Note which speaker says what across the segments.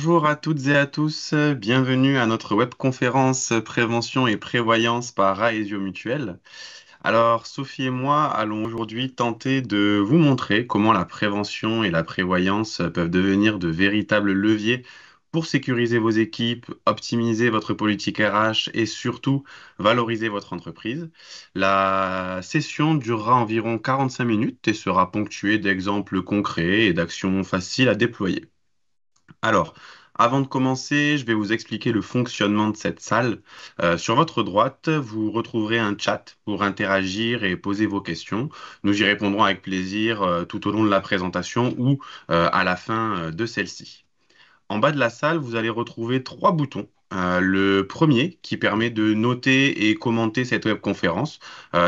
Speaker 1: Bonjour à toutes et à tous, bienvenue à notre webconférence Prévention et Prévoyance par Aesio Mutuel. Alors, Sophie et moi allons aujourd'hui tenter de vous montrer comment la prévention et la prévoyance peuvent devenir de véritables leviers pour sécuriser vos équipes, optimiser votre politique RH et surtout valoriser votre entreprise. La session durera environ 45 minutes et sera ponctuée d'exemples concrets et d'actions faciles à déployer. Alors, avant de commencer, je vais vous expliquer le fonctionnement de cette salle. Sur votre droite, vous retrouverez un chat pour interagir et poser vos questions. Nous y répondrons avec plaisir tout au long de la présentation ou à la fin de celle-ci. En bas de la salle, vous allez retrouver trois boutons. Le premier qui permet de noter et commenter cette webconférence.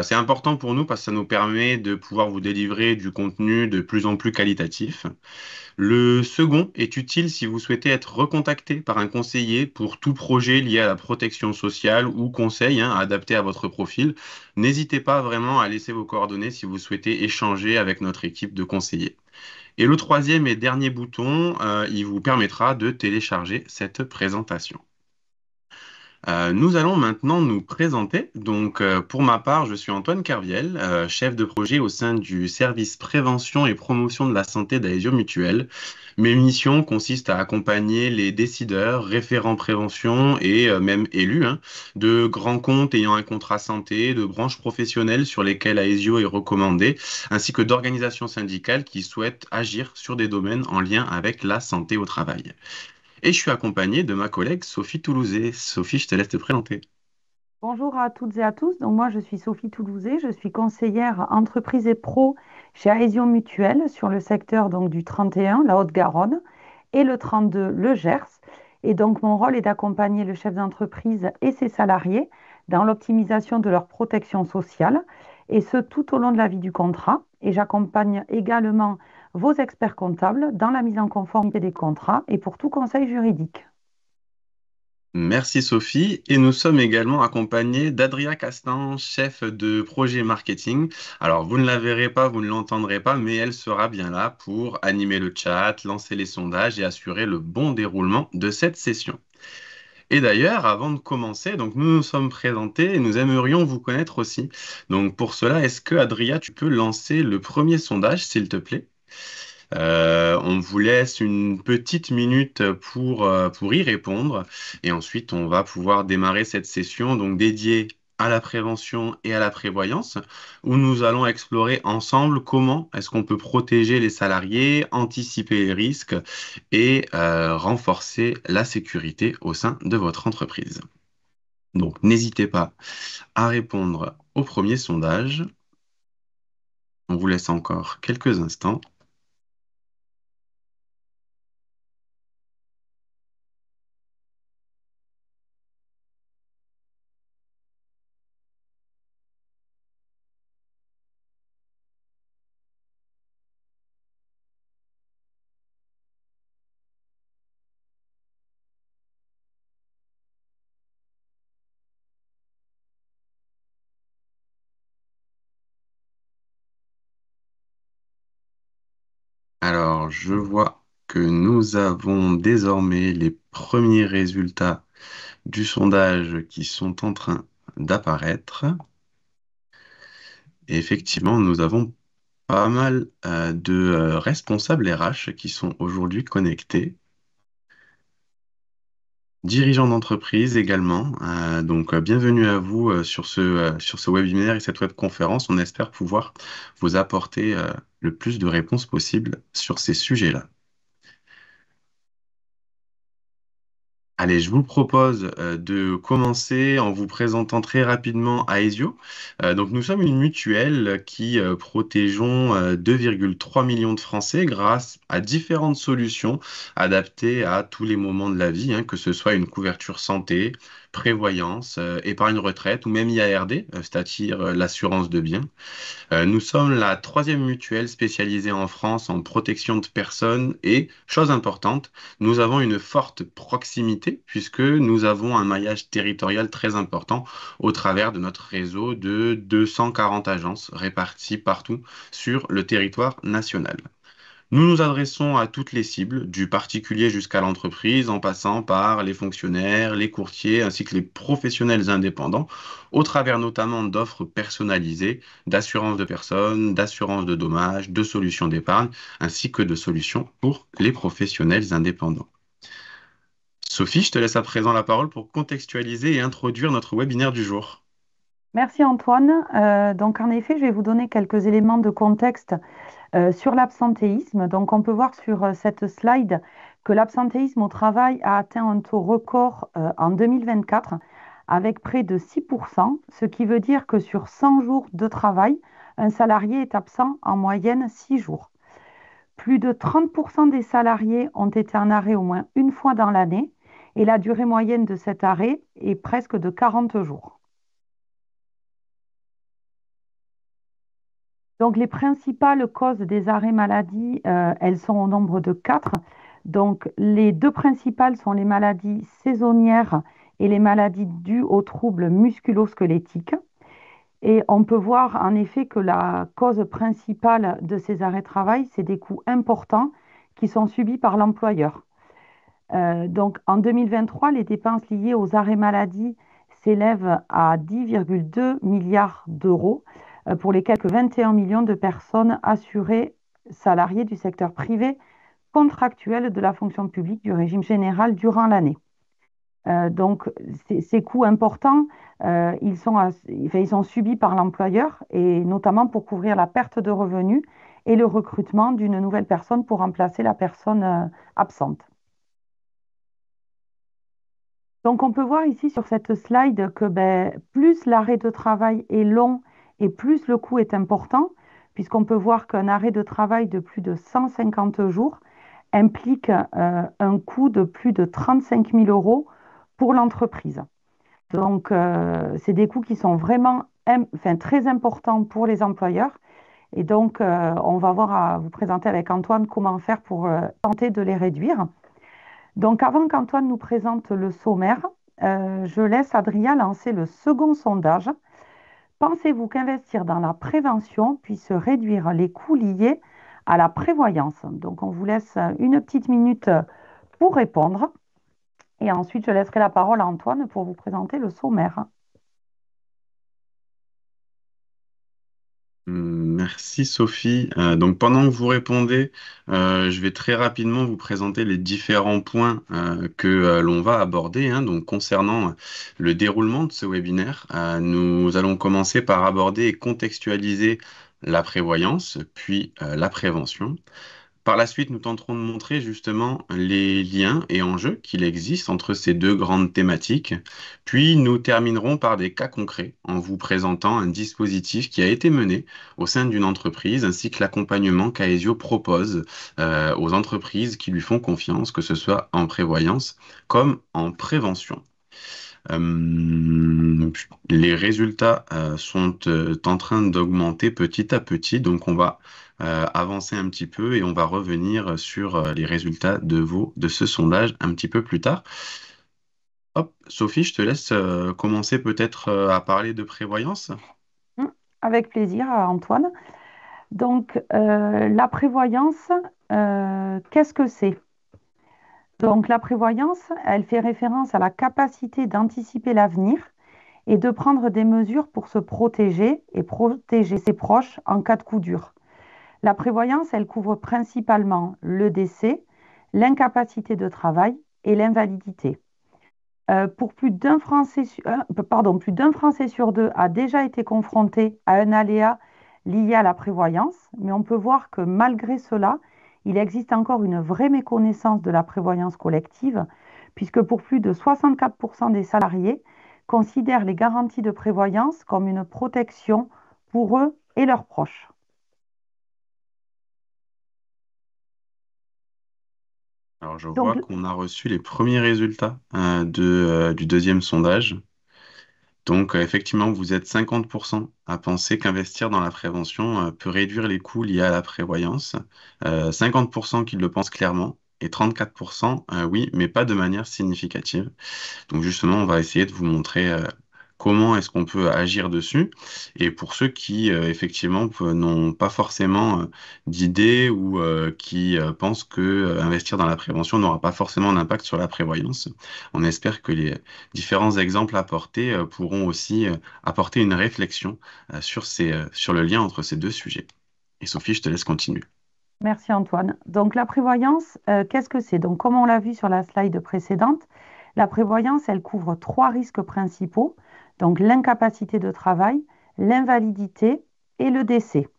Speaker 1: C'est important pour nous parce que ça nous permet de pouvoir vous délivrer du contenu de plus en plus qualitatif. Le second est utile si vous souhaitez être recontacté par un conseiller pour tout projet lié à la protection sociale ou conseil adapté à votre profil. N'hésitez pas vraiment à laisser vos coordonnées si vous souhaitez échanger avec notre équipe de conseillers. Et le troisième et dernier bouton, il vous permettra de télécharger cette présentation. Nous allons maintenant nous présenter. Donc, pour ma part, je suis Antoine Kerviel, chef de projet au sein du service prévention et promotion de la santé d'Aesio Mutuel. Mes missions consistent à accompagner les décideurs, référents prévention et même élus de grands comptes ayant un contrat santé, de branches professionnelles sur lesquelles Aesio est recommandé, ainsi que d'organisations syndicales qui souhaitent agir sur des domaines en lien avec la santé au travail. Et je suis accompagné de ma collègue Sophie Toulouzet. Sophie, je te laisse te présenter.
Speaker 2: Bonjour à toutes et à tous. Donc moi, je suis Sophie Toulouzet, je suis conseillère entreprise et pro chez Aesion Mutuel sur le secteur donc du 31, la Haute-Garonne, et le 32, le Gers. Et donc mon rôle est d'accompagner le chef d'entreprise et ses salariés dans l'optimisation de leur protection sociale, et ce tout au long de la vie du contrat. Et j'accompagne également vos experts comptables dans la mise en conformité des contrats et pour tout conseil juridique.
Speaker 1: Merci Sophie. Et nous sommes également accompagnés d'Adria Castan, chef de projet marketing. Alors, vous ne la verrez pas, vous ne l'entendrez pas, mais elle sera bien là pour animer le chat, lancer les sondages et assurer le bon déroulement de cette session. Et d'ailleurs, avant de commencer, donc nous nous sommes présentés et nous aimerions vous connaître aussi. Donc pour cela, est-ce que Adria, tu peux lancer le premier sondage, s'il te plaît? On vous laisse une petite minute pour y répondre et ensuite on va pouvoir démarrer cette session donc dédiée à la prévention et à la prévoyance où nous allons explorer ensemble comment est-ce qu'on peut protéger les salariés, anticiper les risques et renforcer la sécurité au sein de votre entreprise. Donc n'hésitez pas à répondre au premier sondage. On vous laisse encore quelques instants. Alors, je vois que nous avons désormais les premiers résultats du sondage qui sont en train d'apparaître. Et effectivement, nous avons pas mal de responsables RH qui sont aujourd'hui connectés. Dirigeants d'entreprise également. Donc, bienvenue à vous sur ce webinaire et cette webconférence. On espère pouvoir vous apporter le plus de réponses possibles sur ces sujets-là. Allez, je vous propose de commencer en vous présentant très rapidement Aesio. Donc, nous sommes une mutuelle qui protégeons 2,3 millions de Français grâce à différentes solutions adaptées à tous les moments de la vie, que ce soit une couverture santé, prévoyance, épargne retraite ou même IARD, c'est-à-dire l'assurance de biens. Nous sommes la troisième mutuelle spécialisée en France en protection de personnes et, chose importante, nous avons une forte proximité puisque nous avons un maillage territorial très important au travers de notre réseau de 240 agences réparties partout sur le territoire national. Nous nous adressons à toutes les cibles, du particulier jusqu'à l'entreprise, en passant par les fonctionnaires, les courtiers, ainsi que les professionnels indépendants, au travers notamment d'offres personnalisées, d'assurance de personnes, d'assurance de dommages, de solutions d'épargne, ainsi que de solutions pour les professionnels indépendants. Sophie, je te laisse à présent la parole pour contextualiser et introduire notre webinaire du jour.
Speaker 2: Merci Antoine. Donc en effet, je vais vous donner quelques éléments de contexte sur l'absentéisme. Donc on peut voir sur cette slide que l'absentéisme au travail a atteint un taux record en 2024 avec près de 6%, ce qui veut dire que sur 100 jours de travail, un salarié est absent en moyenne 6 jours. Plus de 30% des salariés ont été en arrêt au moins une fois dans l'année et la durée moyenne de cet arrêt est presque de 40 jours. Donc, les principales causes des arrêts maladie, elles sont au nombre de quatre. Donc, les deux principales sont les maladies saisonnières et les maladies dues aux troubles musculo-squelettiques. Et on peut voir en effet que la cause principale de ces arrêts de travail, c'est des coûts importants qui sont subis par l'employeur. Donc, en 2023, les dépenses liées aux arrêts maladie s'élèvent à 10,2 milliards d'euros pour les quelques 21 millions de personnes assurées salariées du secteur privé contractuel de la fonction publique du régime général durant l'année. Donc, ces coûts importants, ils sont subis par l'employeur et notamment pour couvrir la perte de revenus et le recrutement d'une nouvelle personne pour remplacer la personne absente. Donc, on peut voir ici sur cette slide que plus l'arrêt de travail est long et plus le coût est important, puisqu'on peut voir qu'un arrêt de travail de plus de 150 jours implique un coût de plus de 35 000 euros pour l'entreprise. Donc, c'est des coûts qui sont vraiment très importants pour les employeurs. Et donc, on va voir à vous présenter avec Antoine comment faire pour tenter de les réduire. Donc, avant qu'Antoine nous présente le sommaire, je laisse Adrien lancer le second sondage. Pensez-vous qu'investir dans la prévention puisse réduire les coûts liés à la prévoyance? Donc, on vous laisse une petite minute pour répondre. Et ensuite, je laisserai la parole à Antoine pour vous présenter le sommaire.
Speaker 1: Merci Sophie. Donc pendant que vous répondez, je vais très rapidement vous présenter les différents points que l'on va aborder, hein. Donc concernant le déroulement de ce webinaire, nous allons commencer par aborder et contextualiser la prévoyance, puis la prévention. Par la suite, nous tenterons de montrer justement les liens et enjeux qu'il existe entre ces deux grandes thématiques. Puis nous terminerons par des cas concrets en vous présentant un dispositif qui a été mené au sein d'une entreprise ainsi que l'accompagnement qu'Aesio propose aux entreprises qui lui font confiance, que ce soit en prévoyance comme en prévention. Les résultats sont en train d'augmenter petit à petit, donc on va avancer un petit peu et on va revenir sur les résultats de ce sondage un petit peu plus tard. Hop, Sophie, je te laisse commencer peut-être à parler de prévoyance.
Speaker 2: Mm, Avec plaisir, Antoine. Donc, la prévoyance, qu'est-ce que c'est? Donc, la prévoyance, elle fait référence à la capacité d'anticiper l'avenir et de prendre des mesures pour se protéger et protéger ses proches en cas de coup dur. La prévoyance, elle couvre principalement le décès, l'incapacité de travail et l'invalidité. Pour plus d'un Français sur deux a déjà été confronté à un aléa lié à la prévoyance, mais on peut voir que malgré cela, il existe encore une vraie méconnaissance de la prévoyance collective, puisque pour plus de 64% des salariés considèrent les garanties de prévoyance comme une protection pour eux et leurs proches.
Speaker 1: Alors, je vois
Speaker 2: Donc,
Speaker 1: qu'on a reçu les premiers résultats du deuxième sondage. Donc, effectivement, vous êtes 50% à penser qu'investir dans la prévention peut réduire les coûts liés à la prévoyance. 50% qui le pensent clairement et 34% oui, mais pas de manière significative. Donc, justement, on va essayer de vous montrer comment est-ce qu'on peut agir dessus. Et pour ceux qui, effectivement, n'ont pas forcément d'idées ou qui pensent que investir dans la prévention n'aura pas forcément d'impact sur la prévoyance, on espère que les différents exemples apportés pourront aussi apporter une réflexion sur le lien entre ces deux sujets. Et Sophie, je te laisse continuer.
Speaker 2: Merci Antoine. Donc la prévoyance, qu'est-ce que c'est? Donc comme on l'a vu sur la slide précédente, la prévoyance, elle couvre trois risques principaux, donc l'incapacité de travail, l'invalidité et le décès.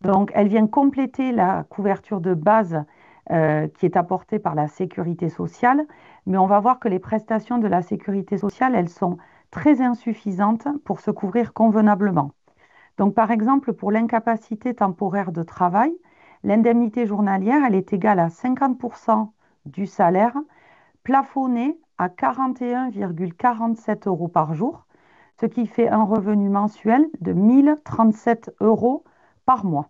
Speaker 2: Donc elle vient compléter la couverture de base qui est apportée par la sécurité sociale, mais on va voir que les prestations de la sécurité sociale, elles sont très insuffisantes pour se couvrir convenablement. Donc, par exemple, pour l'incapacité temporaire de travail, l'indemnité journalière, elle est égale à 50% du salaire, plafonné à 41,47 euros par jour, ce qui fait un revenu mensuel de 1037 euros par mois.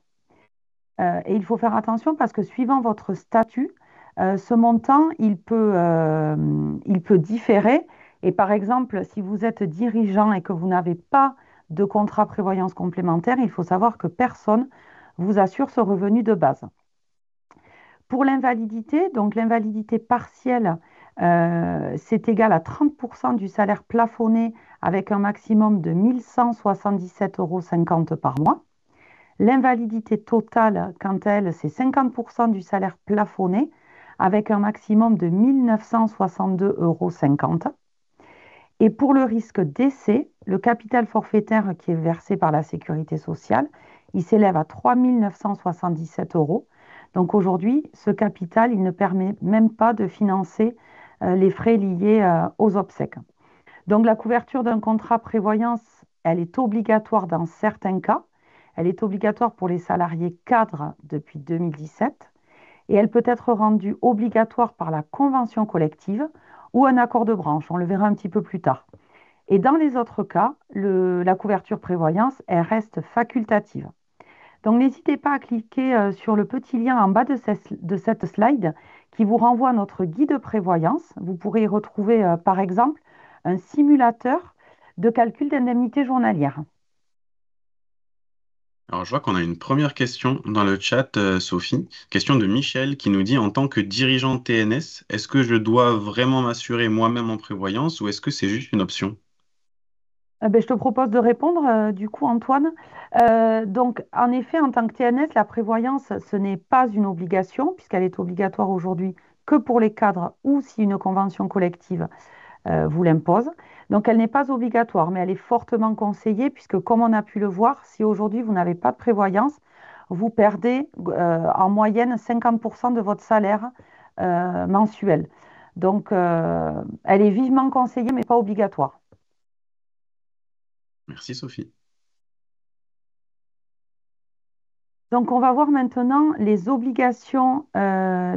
Speaker 2: Et il faut faire attention parce que suivant votre statut, ce montant, il peut différer. Et par exemple, si vous êtes dirigeant et que vous n'avez pas de contrat prévoyance complémentaire, il faut savoir que personne vous assure ce revenu de base. Pour l'invalidité, donc l'invalidité partielle, c'est égal à 30% du salaire plafonné avec un maximum de 1177,50 euros par mois. L'invalidité totale, quant à elle, c'est 50% du salaire plafonné avec un maximum de 1962,50 euros. Et pour le risque décès, le capital forfaitaire qui est versé par la sécurité sociale, il s'élève à 3 977 euros. Donc aujourd'hui, ce capital, il ne permet même pas de financer les frais liés aux obsèques. Donc la couverture d'un contrat prévoyance, elle est obligatoire dans certains cas. Elle est obligatoire pour les salariés cadres depuis 2017 et elle peut être rendue obligatoire par la convention collective ou un accord de branche. On le verra un petit peu plus tard. Et dans les autres cas, la couverture prévoyance, elle reste facultative. Donc n'hésitez pas à cliquer sur le petit lien en bas de cette slide qui vous renvoie à notre guide prévoyance. Vous pourrez y retrouver par exemple un simulateur de calcul d'indemnité journalière.
Speaker 1: Alors, je vois qu'on a une première question dans le chat, Sophie. Question de Michel qui nous dit, en tant que dirigeant TNS, est-ce que je dois vraiment m'assurer moi-même en prévoyance ou est-ce que c'est juste une option?
Speaker 2: Je te propose de répondre, du coup, Antoine. Donc, en effet, en tant que TNS, la prévoyance, ce n'est pas une obligation, puisqu'elle est obligatoire aujourd'hui que pour les cadres ou si une convention collective vous l'impose. Donc, elle n'est pas obligatoire, mais elle est fortement conseillée, puisque comme on a pu le voir, si aujourd'hui vous n'avez pas de prévoyance, vous perdez en moyenne 50% de votre salaire mensuel. Donc, elle est vivement conseillée, mais pas obligatoire.
Speaker 1: Merci, Sophie.
Speaker 2: Donc, on va voir maintenant les obligations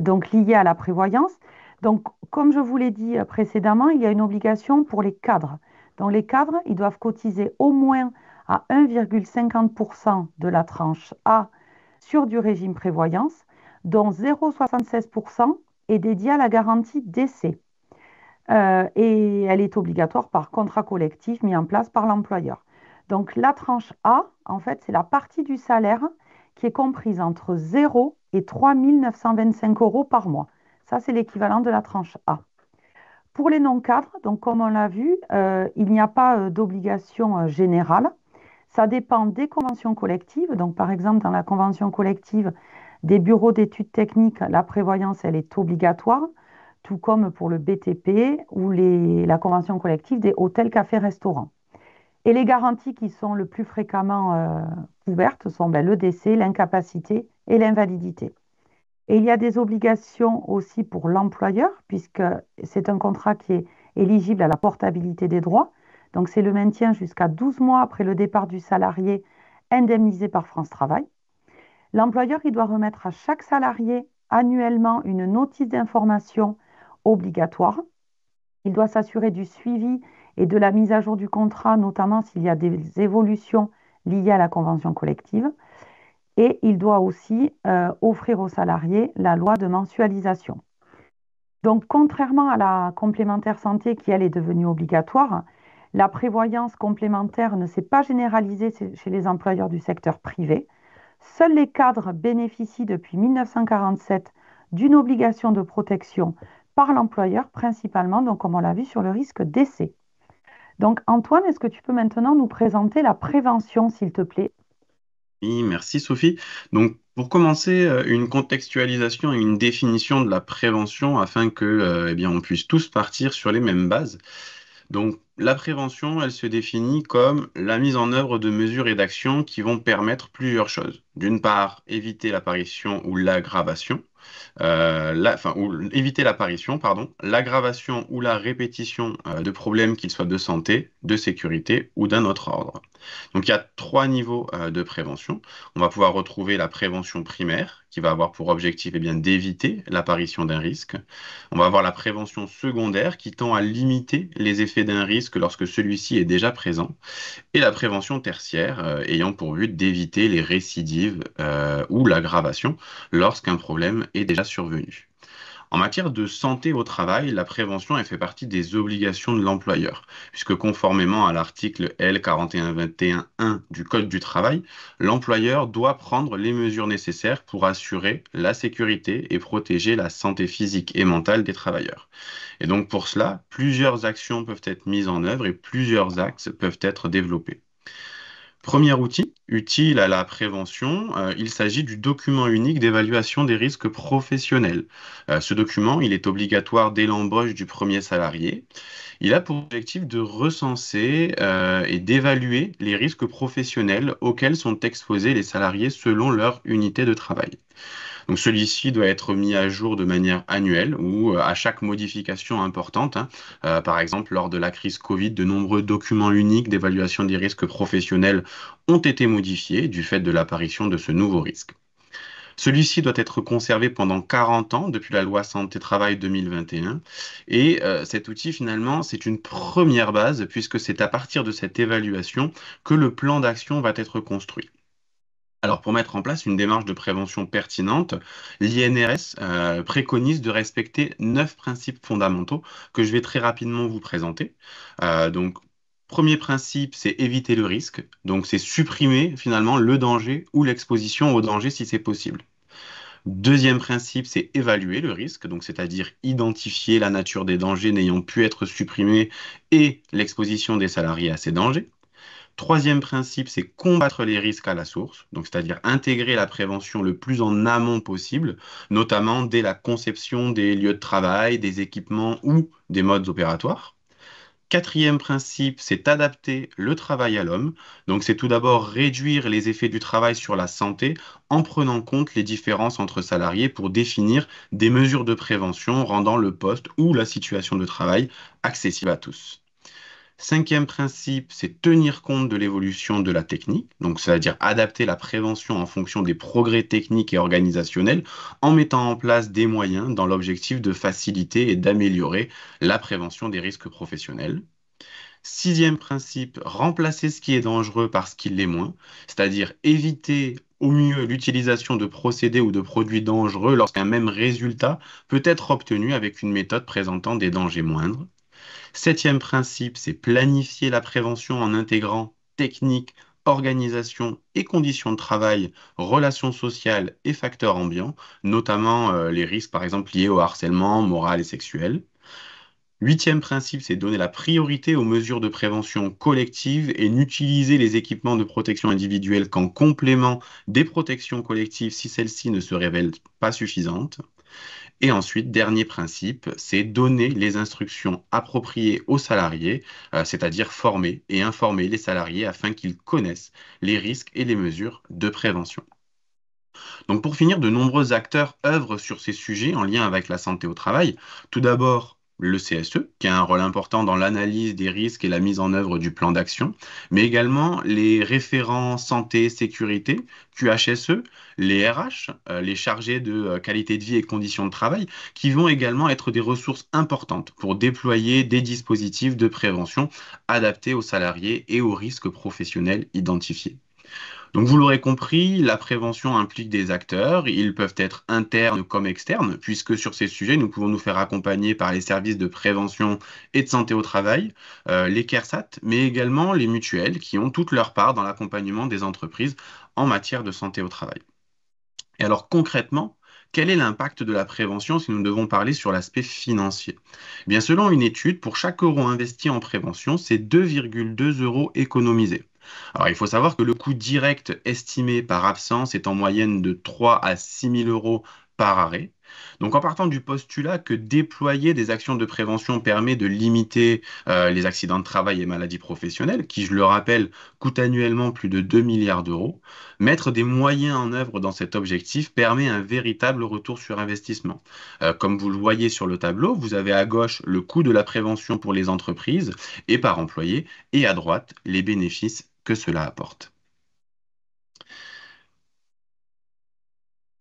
Speaker 2: donc liées à la prévoyance. Donc, comme je vous l'ai dit précédemment, il y a une obligation pour les cadres. Donc, les cadres, ils doivent cotiser au moins à 1,50% de la tranche A sur du régime prévoyance, dont 0,76% est dédié à la garantie décès. Et elle est obligatoire par contrat collectif mis en place par l'employeur. Donc la tranche A, en fait, c'est la partie du salaire qui est comprise entre 0 et 3 925 euros par mois. Ça, c'est l'équivalent de la tranche A. Pour les non-cadres, donc comme on l'a vu, il n'y a pas d'obligation générale. Ça dépend des conventions collectives. Donc, par exemple, dans la convention collective des bureaux d'études techniques, la prévoyance, elle est obligatoire, tout comme pour le BTP ou la convention collective des hôtels, cafés, restaurants. Et les garanties qui sont le plus fréquemment couvertes sont le décès, l'incapacité et l'invalidité. Et il y a des obligations aussi pour l'employeur, puisque c'est un contrat qui est éligible à la portabilité des droits. Donc, c'est le maintien jusqu'à 12 mois après le départ du salarié indemnisé par France Travail. L'employeur, il doit remettre à chaque salarié annuellement une notice d'information obligatoire. Il doit s'assurer du suivi et de la mise à jour du contrat, notamment s'il y a des évolutions liées à la convention collective. Et il doit aussi offrir aux salariés la loi de mensualisation. Donc, contrairement à la complémentaire santé qui, elle, est devenue obligatoire, La prévoyance complémentaire ne s'est pas généralisée chez les employeurs du secteur privé. Seuls les cadres bénéficient depuis 1947 d'une obligation de protection par l'employeur, principalement, donc comme on l'a vu, sur le risque décès. Donc Antoine, est-ce que tu peux maintenant nous présenter la prévention, s'il te plaît?
Speaker 1: Oui, merci Sophie. Donc, pour commencer, une contextualisation et une définition de la prévention afin que, eh bien, on puisse tous partir sur les mêmes bases. Donc, la prévention, elle se définit comme la mise en œuvre de mesures et d'actions qui vont permettre plusieurs choses. D'une part, éviter l'apparition ou l'aggravation ou éviter l'apparition, pardon, l'aggravation ou la répétition de problèmes qu'ils soient de santé, de sécurité ou d'un autre ordre. Donc il y a trois niveaux de prévention. On va pouvoir retrouver la prévention primaire, qui va avoir pour objectif d'éviter l'apparition d'un risque. On va avoir la prévention secondaire, qui tend à limiter les effets d'un risque lorsque celui-ci est déjà présent. Et la prévention tertiaire, ayant pour but d'éviter les récidives ou l'aggravation lorsqu'un problème est déjà survenu. En matière de santé au travail, la prévention elle fait partie des obligations de l'employeur, puisque conformément à l'article L 4121-1 du Code du travail, l'employeur doit prendre les mesures nécessaires pour assurer la sécurité et protéger la santé physique et mentale des travailleurs. Et donc pour cela, plusieurs actions peuvent être mises en œuvre et plusieurs axes peuvent être développés. Premier outil utile à la prévention, il s'agit du document unique d'évaluation des risques professionnels. Ce document, il est obligatoire dès l'embauche du premier salarié. Il a pour objectif de recenser et d'évaluer les risques professionnels auxquels sont exposés les salariés selon leur unité de travail. Donc celui-ci doit être mis à jour de manière annuelle ou à chaque modification importante, hein. Par exemple, lors de la crise Covid, de nombreux documents uniques d'évaluation des risques professionnels ont été modifiés du fait de l'apparition de ce nouveau risque. Celui-ci doit être conservé pendant 40 ans depuis la loi Santé-Travail 2021. Et cet outil, finalement, c'est une première base puisque c'est à partir de cette évaluation que le plan d'action va être construit. Alors, pour mettre en place une démarche de prévention pertinente, l'INRS préconise de respecter 9 principes fondamentaux que je vais très rapidement vous présenter. Donc, premier principe, c'est éviter le risque. Donc, c'est supprimer finalement le danger ou l'exposition au danger si c'est possible. Deuxième principe, c'est évaluer le risque, donc c'est-à-dire identifier la nature des dangers n'ayant pu être supprimés et l'exposition des salariés à ces dangers. Troisième principe, c'est combattre les risques à la source, donc c'est-à-dire intégrer la prévention le plus en amont possible, notamment dès la conception des lieux de travail, des équipements ou des modes opératoires. Quatrième principe, c'est adapter le travail à l'homme. Donc c'est tout d'abord réduire les effets du travail sur la santé en prenant compte les différences entre salariés pour définir des mesures de prévention rendant le poste ou la situation de travail accessible à tous. Cinquième principe, c'est tenir compte de l'évolution de la technique, donc c'est-à-dire adapter la prévention en fonction des progrès techniques et organisationnels en mettant en place des moyens dans l'objectif de faciliter et d'améliorer la prévention des risques professionnels. Sixième principe, remplacer ce qui est dangereux par ce qui l'est moins, c'est-à-dire éviter au mieux l'utilisation de procédés ou de produits dangereux lorsqu'un même résultat peut être obtenu avec une méthode présentant des dangers moindres. Septième principe, c'est planifier la prévention en intégrant technique, organisation et conditions de travail, relations sociales et facteurs ambiants, notamment les risques par exemple liés au harcèlement moral et sexuel. Huitième principe, c'est donner la priorité aux mesures de prévention collective et n'utiliser les équipements de protection individuelle qu'en complément des protections collectives si celles-ci ne se révèlent pas suffisantes. Et ensuite, dernier principe, c'est donner les instructions appropriées aux salariés, c'est-à-dire former et informer les salariés afin qu'ils connaissent les risques et les mesures de prévention. Donc pour finir, de nombreux acteurs œuvrent sur ces sujets en lien avec la santé au travail. Tout d'abord, le CSE, qui a un rôle important dans l'analyse des risques et la mise en œuvre du plan d'action, mais également les référents santé, sécurité, QHSE, les RH, les chargés de qualité de vie et conditions de travail, qui vont également être des ressources importantes pour déployer des dispositifs de prévention adaptés aux salariés et aux risques professionnels identifiés. Donc vous l'aurez compris, la prévention implique des acteurs, ils peuvent être internes comme externes, puisque sur ces sujets, nous pouvons nous faire accompagner par les services de prévention et de santé au travail, les CARSAT, mais également les mutuelles qui ont toute leur part dans l'accompagnement des entreprises en matière de santé au travail. Et alors concrètement, quel est l'impact de la prévention si nous devons parler sur l'aspect financier? Eh bien, selon une étude, pour chaque euro investi en prévention, c'est 2,2 euros économisés. Alors, il faut savoir que le coût direct estimé par absence est en moyenne de 3 à 6 000 euros par arrêt. Donc, en partant du postulat que déployer des actions de prévention permet de limiter les accidents de travail et maladies professionnelles, qui, je le rappelle, coûtent annuellement plus de 2 milliards d'euros, mettre des moyens en œuvre dans cet objectif permet un véritable retour sur investissement. Comme vous le voyez sur le tableau, vous avez à gauche le coût de la prévention pour les entreprises et par employé, et à droite les bénéfices que cela apporte.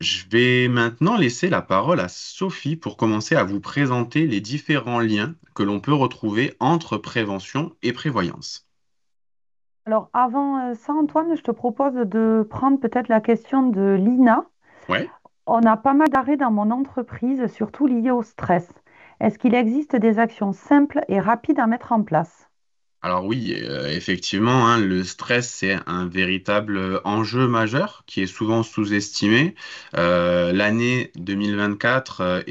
Speaker 1: Je vais maintenant laisser la parole à Sophie pour commencer à vous présenter les différents liens que l'on peut retrouver entre prévention et prévoyance.
Speaker 2: Alors avant ça, Antoine, je te propose de prendre peut-être la question de Lina.
Speaker 1: Ouais.
Speaker 2: On a pas mal d'arrêts dans mon entreprise, surtout liés au stress. Est-ce qu'il existe des actions simples et rapides à mettre en place?
Speaker 1: Alors oui, effectivement, hein, le stress, c'est un véritable enjeu majeur qui est souvent sous-estimé. L'année 2024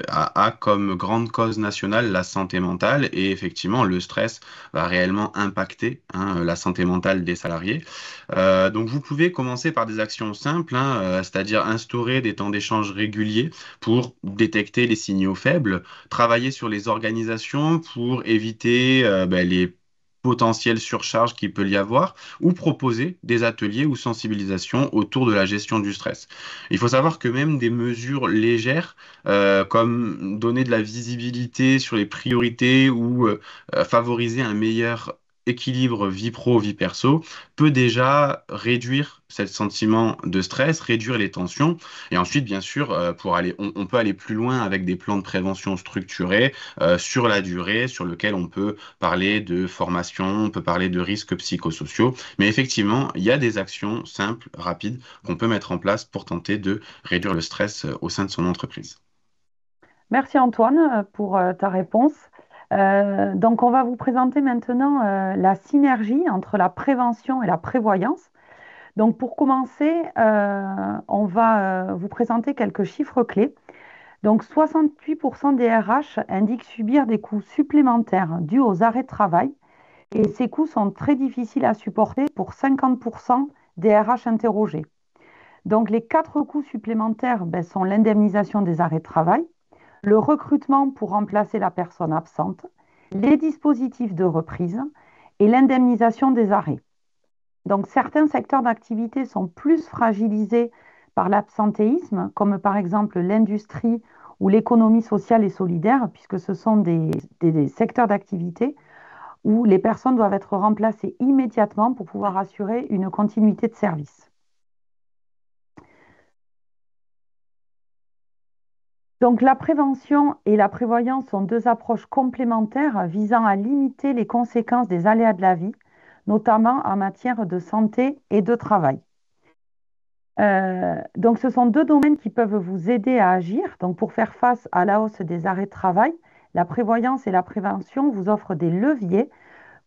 Speaker 1: a comme grande cause nationale la santé mentale et effectivement, le stress va réellement impacter, hein, la santé mentale des salariés. Donc vous pouvez commencer par des actions simples, hein, c'est-à-dire instaurer des temps d'échange réguliers pour détecter les signaux faibles, travailler sur les organisations pour éviter les potentielles surcharges qu'il peut y avoir, ou proposer des ateliers ou sensibilisations autour de la gestion du stress. Il faut savoir que même des mesures légères, comme donner de la visibilité sur les priorités ou favoriser un meilleur équilibre vie pro, vie perso, peut déjà réduire ce sentiment de stress, réduire les tensions. Et ensuite, bien sûr, on peut aller plus loin avec des plans de prévention structurés sur la durée, sur lequel on peut parler de formation, on peut parler de risques psychosociaux. Mais effectivement, il y a des actions simples, rapides, qu'on peut mettre en place pour tenter de réduire le stress au sein de son entreprise.
Speaker 2: Merci Antoine pour ta réponse. Donc on va vous présenter maintenant la synergie entre la prévention et la prévoyance. Donc pour commencer, on va vous présenter quelques chiffres clés. Donc 68% des RH indiquent subir des coûts supplémentaires dus aux arrêts de travail et ces coûts sont très difficiles à supporter pour 50% des RH interrogés. Donc les quatre coûts supplémentaires sont l'indemnisation des arrêts de travail, le recrutement pour remplacer la personne absente, les dispositifs de reprise et l'indemnisation des arrêts. Donc certains secteurs d'activité sont plus fragilisés par l'absentéisme, comme par exemple l'industrie ou l'économie sociale et solidaire, puisque ce sont des secteurs d'activité où les personnes doivent être remplacées immédiatement pour pouvoir assurer une continuité de service. Donc la prévention et la prévoyance sont deux approches complémentaires visant à limiter les conséquences des aléas de la vie, notamment en matière de santé et de travail. Donc ce sont deux domaines qui peuvent vous aider à agir. Donc pour faire face à la hausse des arrêts de travail, la prévoyance et la prévention vous offrent des leviers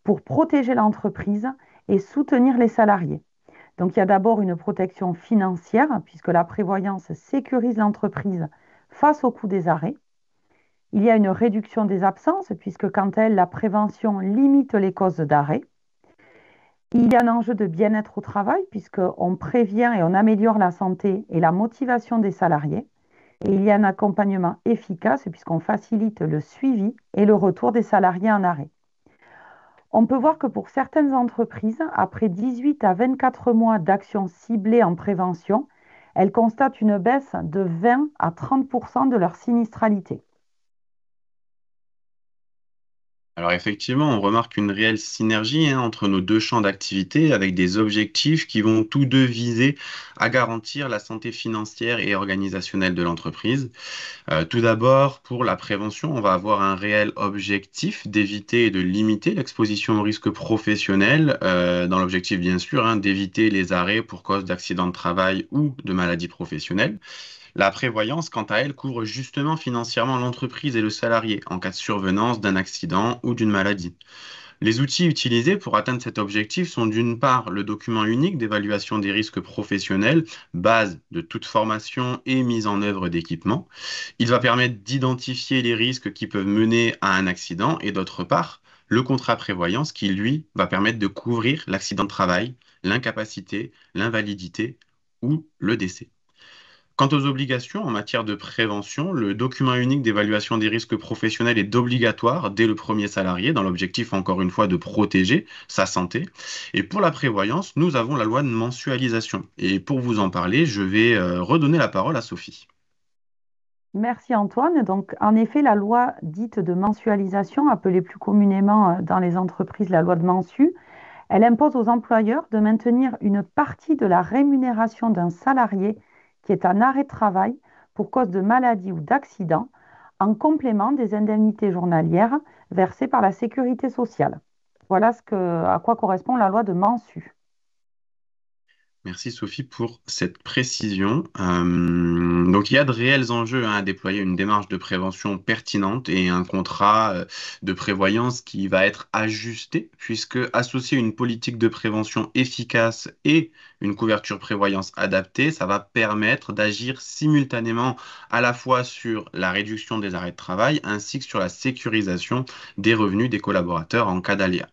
Speaker 2: pour protéger l'entreprise et soutenir les salariés. Donc il y a d'abord une protection financière, puisque la prévoyance sécurise l'entreprise face au coût des arrêts. Il y a une réduction des absences, puisque quant à elle, la prévention limite les causes d'arrêt. Il y a un enjeu de bien-être au travail, puisqu'on prévient et on améliore la santé et la motivation des salariés. Et il y a un accompagnement efficace, puisqu'on facilite le suivi et le retour des salariés en arrêt. On peut voir que pour certaines entreprises, après 18 à 24 mois d'actions ciblées en prévention, elles constatent une baisse de 20 à 30% de leur sinistralité.
Speaker 1: Alors effectivement, on remarque une réelle synergie entre nos deux champs d'activité avec des objectifs qui vont tous deux viser à garantir la santé financière et organisationnelle de l'entreprise. Tout d'abord, pour la prévention, on va avoir un réel objectif d'éviter et de limiter l'exposition au risque professionnel, dans l'objectif bien sûr d'éviter les arrêts pour cause d'accidents de travail ou de maladies professionnelles. La prévoyance, quant à elle, couvre justement financièrement l'entreprise et le salarié en cas de survenance d'un accident ou d'une maladie. Les outils utilisés pour atteindre cet objectif sont d'une part le document unique d'évaluation des risques professionnels, base de toute formation et mise en œuvre d'équipements. Il va permettre d'identifier les risques qui peuvent mener à un accident et d'autre part, le contrat prévoyance qui, lui, va permettre de couvrir l'accident de travail, l'incapacité, l'invalidité ou le décès. Quant aux obligations en matière de prévention, le document unique d'évaluation des risques professionnels est obligatoire dès le premier salarié, dans l'objectif encore une fois de protéger sa santé. Et pour la prévoyance, nous avons la loi de mensualisation. Et pour vous en parler, je vais redonner la parole à Sophie.
Speaker 2: Merci Antoine. Donc, en effet, la loi dite de mensualisation, appelée plus communément dans les entreprises la loi de Mensu, elle impose aux employeurs de maintenir une partie de la rémunération d'un salarié qui est en arrêt de travail pour cause de maladie ou d'accident en complément des indemnités journalières versées par la sécurité sociale. Voilà à quoi correspond la loi de Mensu.
Speaker 1: Merci Sophie pour cette précision. Donc il y a de réels enjeux à déployer une démarche de prévention pertinente et un contrat de prévoyance qui va être ajusté, puisque associer une politique de prévention efficace et une couverture prévoyance adaptée, ça va permettre d'agir simultanément à la fois sur la réduction des arrêts de travail ainsi que sur la sécurisation des revenus des collaborateurs en cas d'aléa.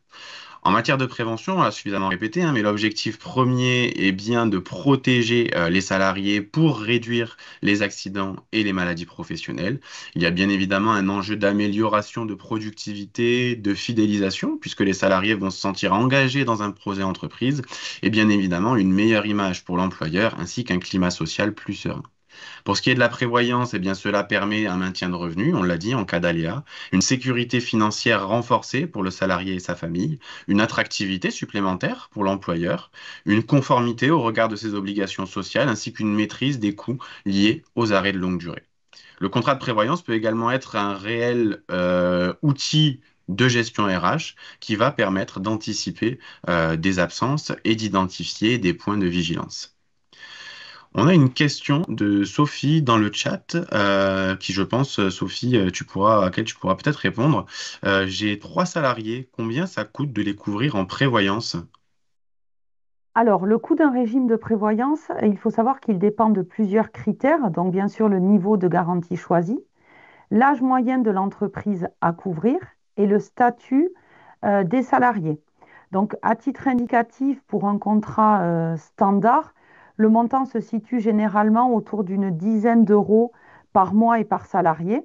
Speaker 1: En matière de prévention, on l'a suffisamment répété, mais l'objectif premier est bien de protéger les salariés pour réduire les accidents et les maladies professionnelles. Il y a bien évidemment un enjeu d'amélioration de productivité, de fidélisation, puisque les salariés vont se sentir engagés dans un projet entreprise, et bien évidemment une meilleure image pour l'employeur ainsi qu'un climat social plus serein. Pour ce qui est de la prévoyance, eh bien, cela permet un maintien de revenus, on l'a dit, en cas d'aléa, une sécurité financière renforcée pour le salarié et sa famille, une attractivité supplémentaire pour l'employeur, une conformité au regard de ses obligations sociales, ainsi qu'une maîtrise des coûts liés aux arrêts de longue durée. Le contrat de prévoyance peut également être un réel outil de gestion RH qui va permettre d'anticiper des absences et d'identifier des points de vigilance. On a une question de Sophie dans le chat, qui je pense, Sophie, à laquelle tu pourras peut-être répondre. J'ai 3 salariés, combien ça coûte de les couvrir en prévoyance?
Speaker 2: Alors, le coût d'un régime de prévoyance, il faut savoir qu'il dépend de plusieurs critères, donc bien sûr le niveau de garantie choisi, l'âge moyen de l'entreprise à couvrir et le statut des salariés. Donc, à titre indicatif, pour un contrat standard, le montant se situe généralement autour d'une dizaine d'euros par mois et par salarié.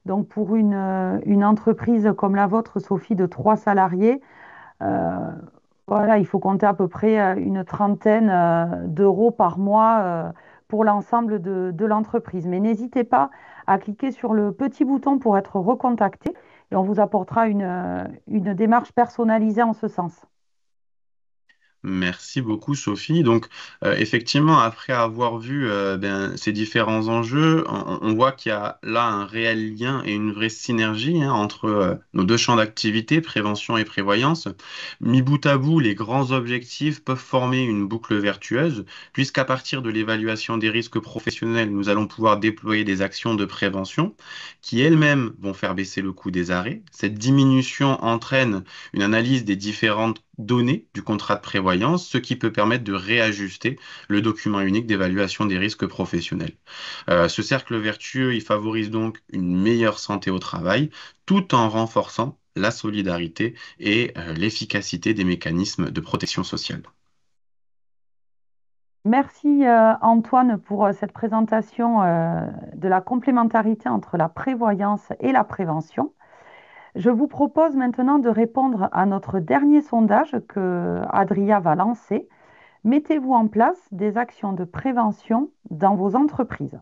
Speaker 2: Donc, pour une entreprise comme la vôtre, Sophie, de 3 salariés, euh, voilà, il faut compter à peu près une trentaine d'euros par mois pour l'ensemble de l'entreprise. Mais n'hésitez pas à cliquer sur le petit bouton pour être recontacté et on vous apportera une démarche personnalisée en ce sens.
Speaker 1: Merci beaucoup, Sophie. Donc, effectivement, après avoir vu ces différents enjeux, on voit qu'il y a là un réel lien et une vraie synergie entre nos deux champs d'activité, prévention et prévoyance. Mis bout à bout, les grands objectifs peuvent former une boucle vertueuse, puisqu'à partir de l'évaluation des risques professionnels, nous allons pouvoir déployer des actions de prévention qui elles-mêmes vont faire baisser le coût des arrêts. Cette diminution entraîne une analyse des différentes données du contrat de prévoyance, ce qui peut permettre de réajuster le document unique d'évaluation des risques professionnels. Ce cercle vertueux, il favorise donc une meilleure santé au travail, tout en renforçant la solidarité et l'efficacité des mécanismes de protection sociale.
Speaker 2: Merci Antoine pour cette présentation de la complémentarité entre la prévoyance et la prévention. Je vous propose maintenant de répondre à notre dernier sondage que Adria va lancer. Mettez-vous en place des actions de prévention dans vos entreprises.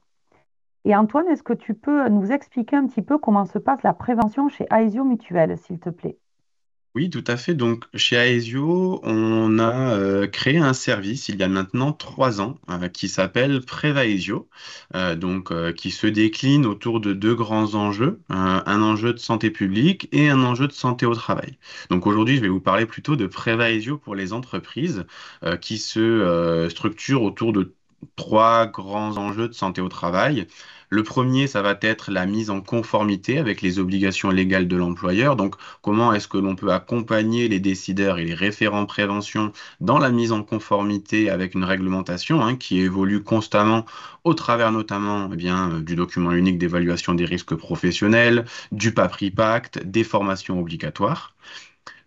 Speaker 2: Et Antoine, est-ce que tu peux nous expliquer un petit peu comment se passe la prévention chez Aesio Mutuel, s'il te plaît?
Speaker 1: Oui, tout à fait. Donc, chez Aesio, on a créé un service il y a maintenant 3 ans qui s'appelle Prévaesio, qui se décline autour de deux grands enjeux, un enjeu de santé publique et un enjeu de santé au travail. Donc, aujourd'hui, je vais vous parler plutôt de Prévaesio pour les entreprises qui se structurent autour de trois grands enjeux de santé au travail. Le premier, ça va être la mise en conformité avec les obligations légales de l'employeur. Donc, comment est-ce que l'on peut accompagner les décideurs et les référents prévention dans la mise en conformité avec une réglementation qui évolue constamment au travers notamment du document unique d'évaluation des risques professionnels, du PAPRI Pacte, des formations obligatoires.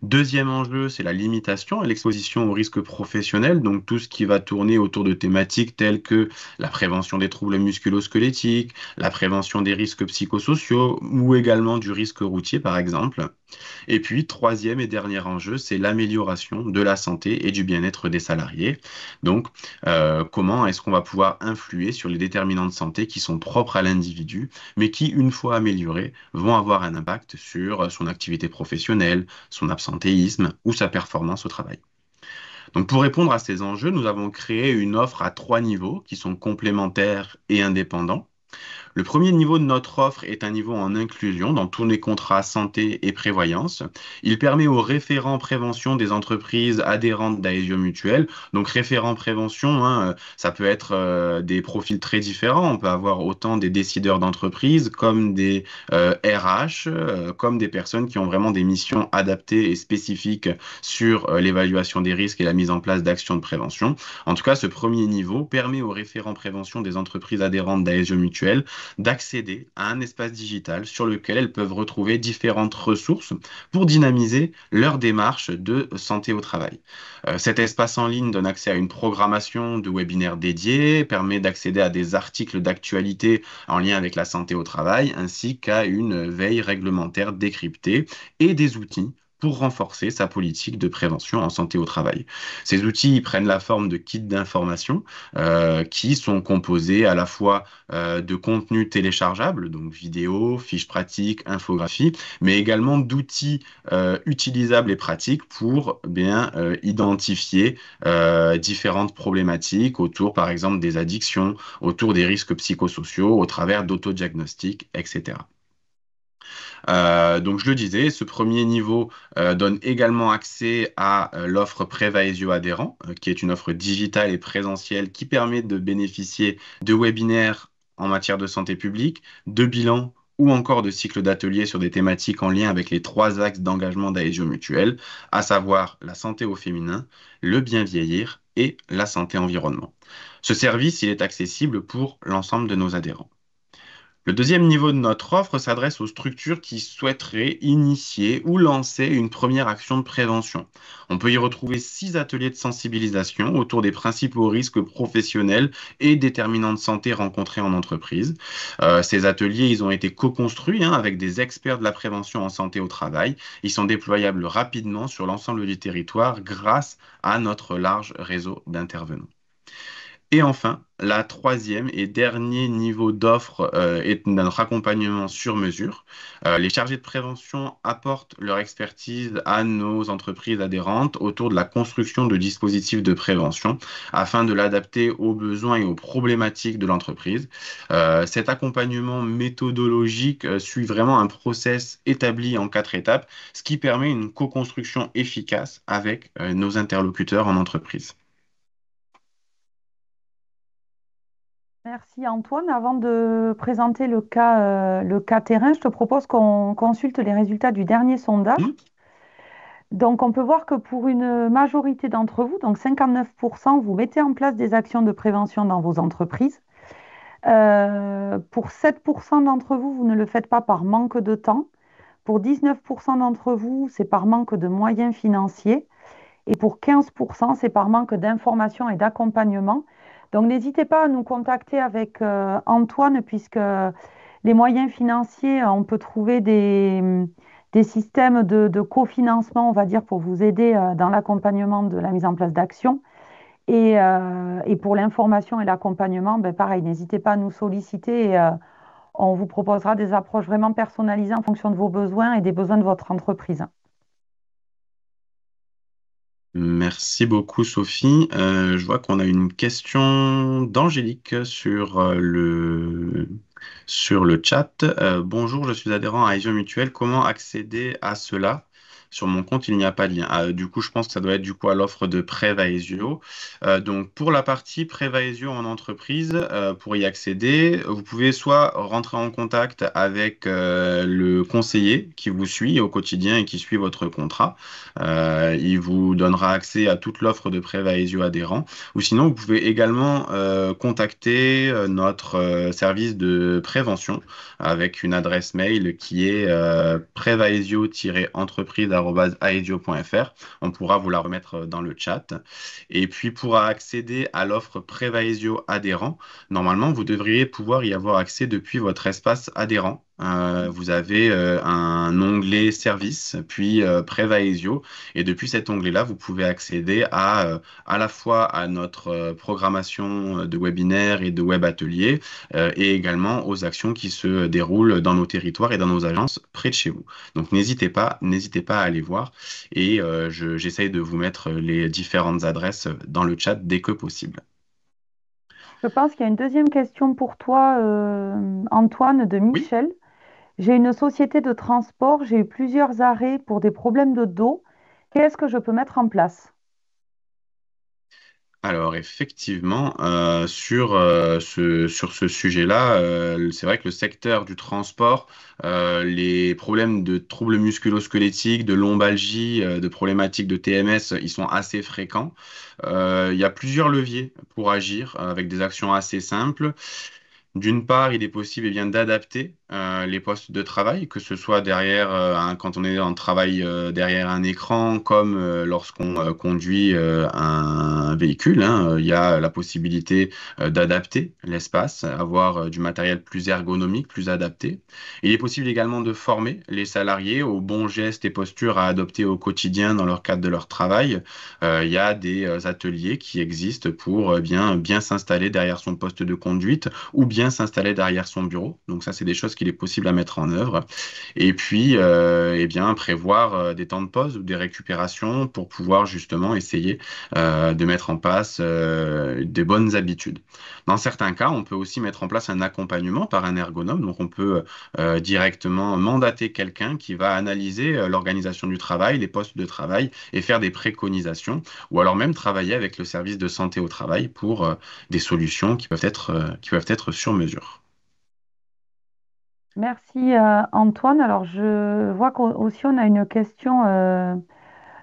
Speaker 1: Deuxième enjeu, c'est la limitation et l'exposition aux risques professionnels, donc tout ce qui va tourner autour de thématiques telles que la prévention des troubles musculo-squelettiques, la prévention des risques psychosociaux ou également du risque routier par exemple. Et puis, troisième et dernier enjeu, c'est l'amélioration de la santé et du bien-être des salariés. Donc, comment est-ce qu'on va pouvoir influer sur les déterminants de santé qui sont propres à l'individu, mais qui, une fois améliorés, vont avoir un impact sur son activité professionnelle, son absentéisme ou sa performance au travail. Donc, pour répondre à ces enjeux, nous avons créé une offre à trois niveaux qui sont complémentaires et indépendants. Le premier niveau de notre offre est un niveau en inclusion dans tous les contrats santé et prévoyance. Il permet aux référents prévention des entreprises adhérentes d'Aesio Mutuel. Donc référent prévention, ça peut être des profils très différents. On peut avoir autant des décideurs d'entreprise comme des RH, comme des personnes qui ont vraiment des missions adaptées et spécifiques sur l'évaluation des risques et la mise en place d'actions de prévention. En tout cas, ce premier niveau permet aux référents prévention des entreprises adhérentes d'Aesio Mutuel d'accéder à un espace digital sur lequel elles peuvent retrouver différentes ressources pour dynamiser leur démarche de santé au travail. Cet espace en ligne donne accès à une programmation de webinaires dédiés, permet d'accéder à des articles d'actualité en lien avec la santé au travail, ainsi qu'à une veille réglementaire décryptée et des outils pour renforcer sa politique de prévention en santé au travail. Ces outils prennent la forme de kits d'information qui sont composés à la fois de contenus téléchargeables, donc vidéos, fiches pratiques, infographies, mais également d'outils utilisables et pratiques pour bien identifier différentes problématiques autour, par exemple, des addictions, autour des risques psychosociaux, au travers d'autodiagnostics, etc. Donc, je le disais, ce premier niveau donne également accès à l'offre Prévaesio adhérent, qui est une offre digitale et présentielle qui permet de bénéficier de webinaires en matière de santé publique, de bilans ou encore de cycles d'ateliers sur des thématiques en lien avec les trois axes d'engagement d'Aesio Mutuel, à savoir la santé au féminin, le bien vieillir et la santé environnement. Ce service, il est accessible pour l'ensemble de nos adhérents. Le deuxième niveau de notre offre s'adresse aux structures qui souhaiteraient initier ou lancer une première action de prévention. On peut y retrouver 6 ateliers de sensibilisation autour des principaux risques professionnels et déterminants de santé rencontrés en entreprise. Ces ateliers, ils ont été co-construits avec des experts de la prévention en santé au travail. Ils sont déployables rapidement sur l'ensemble du territoire grâce à notre large réseau d'intervenants. Et enfin, la troisième et dernier niveau d'offre est notre accompagnement sur mesure. Les chargés de prévention apportent leur expertise à nos entreprises adhérentes autour de la construction de dispositifs de prévention afin de l'adapter aux besoins et aux problématiques de l'entreprise. Cet accompagnement méthodologique suit vraiment un process établi en 4 étapes, ce qui permet une co-construction efficace avec nos interlocuteurs en entreprise.
Speaker 2: Merci Antoine. Avant de présenter le cas terrain, je te propose qu'on consulte les résultats du dernier sondage.
Speaker 1: Hmm.
Speaker 2: Donc, on peut voir que pour une majorité d'entre vous, donc 59%, vous mettez en place des actions de prévention dans vos entreprises. Pour 7% d'entre vous, vous ne le faites pas par manque de temps. Pour 19% d'entre vous, c'est par manque de moyens financiers. Et pour 15%, c'est par manque d'information et d'accompagnement. Donc, n'hésitez pas à nous contacter avec Antoine, puisque les moyens financiers, on peut trouver des systèmes de cofinancement, on va dire, pour vous aider dans l'accompagnement de la mise en place d'actions. Et pour l'information et l'accompagnement, ben, pareil, n'hésitez pas à nous solliciter et on vous proposera des approches vraiment personnalisées en fonction de vos besoins et des besoins de votre entreprise.
Speaker 1: Merci beaucoup, Sophie. Je vois qu'on a une question d'Angélique sur le chat. Bonjour, je suis adhérent à Aesio Mutuel. Comment accéder à cela? Sur mon compte, il n'y a pas de lien. Du coup, je pense que ça doit être du coup à l'offre de Prévaesio. Donc, pour la partie Prévaesio en entreprise, pour y accéder, vous pouvez soit rentrer en contact avec le conseiller qui vous suit au quotidien et qui suit votre contrat. Il vous donnera accès à toute l'offre de Prévaesio adhérent. Ou sinon, vous pouvez également contacter notre service de prévention avec une adresse mail qui est prevaesio-entreprise@aesio.fr. On pourra vous la remettre dans le chat. Et puis, pour accéder à l'offre Prévaesio adhérent, normalement, vous devriez pouvoir y avoir accès depuis votre espace adhérent. Vous avez un onglet service, puis Prévaesio. Et depuis cet onglet-là, vous pouvez accéder à la fois à notre programmation de webinaires et de web ateliers, et également aux actions qui se déroulent dans nos territoires et dans nos agences près de chez vous. Donc n'hésitez pas à aller voir. Et j'essaye de vous mettre les différentes adresses dans le chat dès que possible.
Speaker 2: Je pense qu'il y a une deuxième question pour toi, Antoine, de
Speaker 1: Oui.
Speaker 2: Michel. J'ai une société de transport, j'ai eu plusieurs arrêts pour des problèmes de dos. Qu'est-ce que je peux mettre en place?
Speaker 1: Alors effectivement, sur ce sujet-là, c'est vrai que le secteur du transport, les problèmes de troubles musculo-squelettiques, de lombalgie, de problématiques de TMS, ils sont assez fréquents. Il y a plusieurs leviers pour agir avec des actions assez simples. D'une part, il est possible bien d'adapter les postes de travail, que ce soit derrière, quand on est en travail derrière un écran, comme lorsqu'on conduit un véhicule, hein. Il y a la possibilité d'adapter l'espace, avoir du matériel plus ergonomique, plus adapté. Il est possible également de former les salariés aux bons gestes et postures à adopter au quotidien dans leur cadre de leur travail. Il y a des ateliers qui existent pour bien s'installer derrière son poste de conduite ou bien s'installer derrière son bureau. Donc ça, c'est des choses qu'il est possible à mettre en œuvre. Et puis, bien, prévoir des temps de pause ou des récupérations pour pouvoir justement essayer de mettre en place des bonnes habitudes. Dans certains cas, on peut aussi mettre en place un accompagnement par un ergonome. Donc on peut directement mandater quelqu'un qui va analyser l'organisation du travail, les postes de travail et faire des préconisations, ou alors même travailler avec le service de santé au travail pour des solutions qui peuvent être sur mesure.
Speaker 2: Merci, Antoine. Alors, je vois qu'aussi on a une question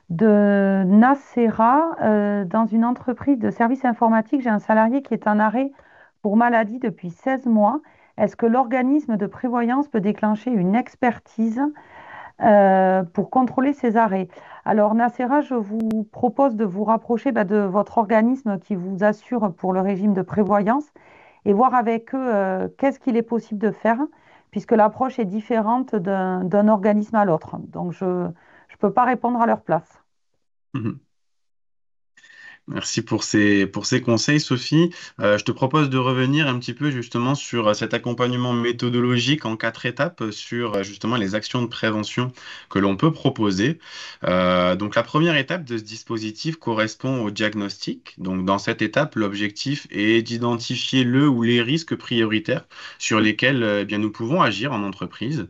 Speaker 2: de Nacera. Dans une entreprise de services informatiques, j'ai un salarié qui est en arrêt pour maladie depuis 16 mois. Est-ce que l'organisme de prévoyance peut déclencher une expertise pour contrôler ces arrêts? Alors, Nacera, je vous propose de vous rapprocher de votre organisme qui vous assure pour le régime de prévoyance et voir avec eux qu'est-ce qu'il est possible de faire, puisque l'approche est différente d'un organisme à l'autre. Donc, je ne peux pas répondre à leur place.
Speaker 1: Merci pour ces conseils, Sophie. Je te propose de revenir un petit peu justement sur cet accompagnement méthodologique en 4 étapes sur justement les actions de prévention que l'on peut proposer. Donc la première étape de ce dispositif correspond au diagnostic. Donc dans cette étape, l'objectif est d'identifier le ou les risques prioritaires sur lesquels bien, nous pouvons agir en entreprise.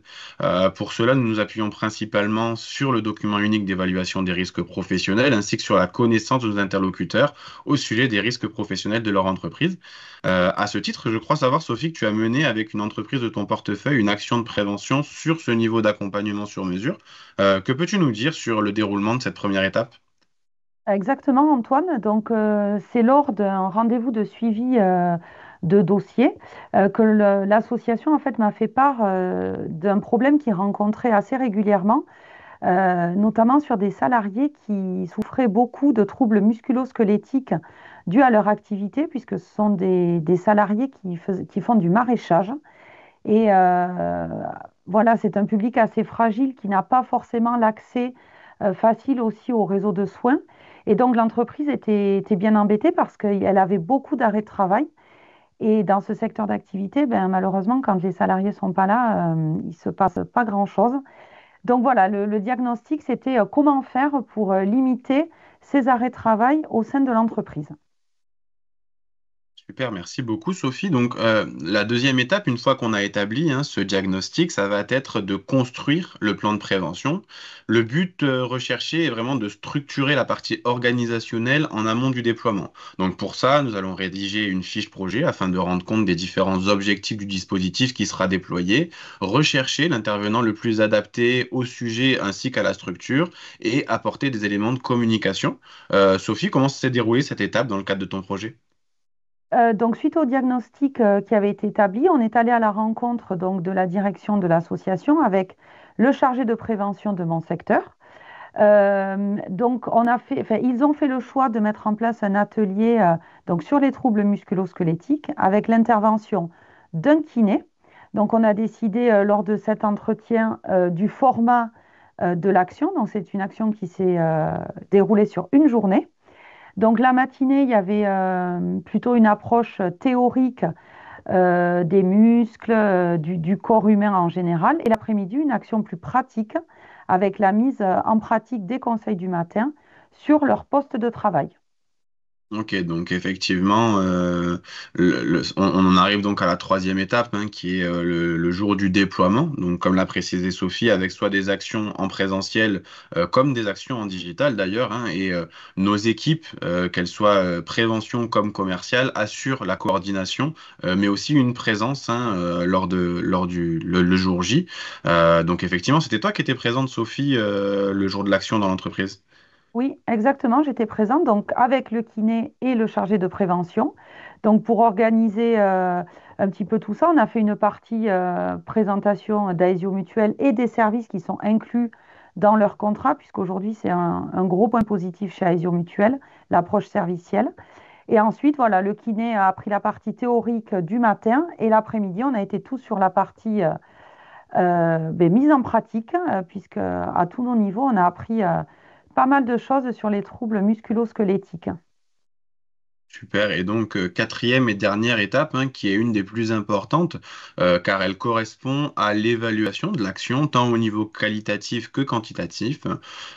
Speaker 1: Pour cela, nous nous appuyons principalement sur le document unique d'évaluation des risques professionnels ainsi que sur la connaissance de nos interlocuteurs au sujet des risques professionnels de leur entreprise. À ce titre, je crois savoir, Sophie, que tu as mené avec une entreprise de ton portefeuille une action de prévention sur ce niveau d'accompagnement sur mesure. Que peux-tu nous dire sur le déroulement de cette première étape?
Speaker 2: Exactement, Antoine. Donc, c'est lors d'un rendez-vous de suivi de dossier que l'association en fait m'a fait part d'un problème qu'ils rencontraient assez régulièrement, notamment sur des salariés qui souffraient beaucoup de troubles musculo-squelettiques dus à leur activité, puisque ce sont des salariés qui font du maraîchage. Et voilà, c'est un public assez fragile qui n'a pas forcément l'accès facile aussi au réseau de soins. Et donc l'entreprise était bien embêtée parce qu'elle avait beaucoup d'arrêts de travail. Et dans ce secteur d'activité, ben, malheureusement, quand les salariés ne sont pas là, il ne se passe pas grand-chose. Donc voilà, le diagnostic, c'était comment faire pour limiter ces arrêts de travail au sein de l'entreprise.
Speaker 1: Super, merci beaucoup Sophie. Donc la deuxième étape, une fois qu'on a établi ce diagnostic, ça va être de construire le plan de prévention. Le but recherché est vraiment de structurer la partie organisationnelle en amont du déploiement. Donc pour ça, nous allons rédiger une fiche projet afin de rendre compte des différents objectifs du dispositif qui sera déployé, rechercher l'intervenant le plus adapté au sujet ainsi qu'à la structure et apporter des éléments de communication. Sophie, comment s'est déroulée cette étape dans le cadre de ton projet?
Speaker 2: Donc, suite au diagnostic qui avait été établi, on est allé à la rencontre donc, de la direction de l'association avec le chargé de prévention de mon secteur. Donc, enfin, ils ont fait le choix de mettre en place un atelier donc, sur les troubles musculo-squelettiques avec l'intervention d'un kiné. Donc, on a décidé lors de cet entretien du format de l'action. Donc, c'est une action qui s'est déroulée sur une journée. Donc la matinée, il y avait plutôt une approche théorique des muscles, du corps humain en général, et l'après-midi, une action plus pratique avec la mise en pratique des conseils du matin sur leur poste de travail.
Speaker 1: Ok, donc effectivement, on en arrive donc à la troisième étape, qui est le jour du déploiement. Donc, comme l'a précisé Sophie, avec soit des actions en présentiel, comme des actions en digital d'ailleurs, et nos équipes, qu'elles soient prévention comme commerciale, assurent la coordination, mais aussi une présence lors du le jour J. Donc, effectivement, c'était toi qui étais présente, Sophie, le jour de l'action dans l'entreprise.
Speaker 2: Oui, exactement, j'étais présente donc avec le kiné et le chargé de prévention. Donc pour organiser un petit peu tout ça, on a fait une partie présentation d'Aesio Mutuel et des services qui sont inclus dans leur contrat, puisqu'aujourd'hui c'est un gros point positif chez Aesio Mutuel, l'approche servicielle. Et ensuite, voilà, le kiné a pris la partie théorique du matin et l'après-midi, on a été tous sur la partie mise en pratique, puisque à tous nos niveaux, on a appris pas mal de choses sur les troubles musculo-squelettiques.
Speaker 1: Super. Et donc, quatrième et dernière étape, qui est une des plus importantes, car elle correspond à l'évaluation de l'action, tant au niveau qualitatif que quantitatif.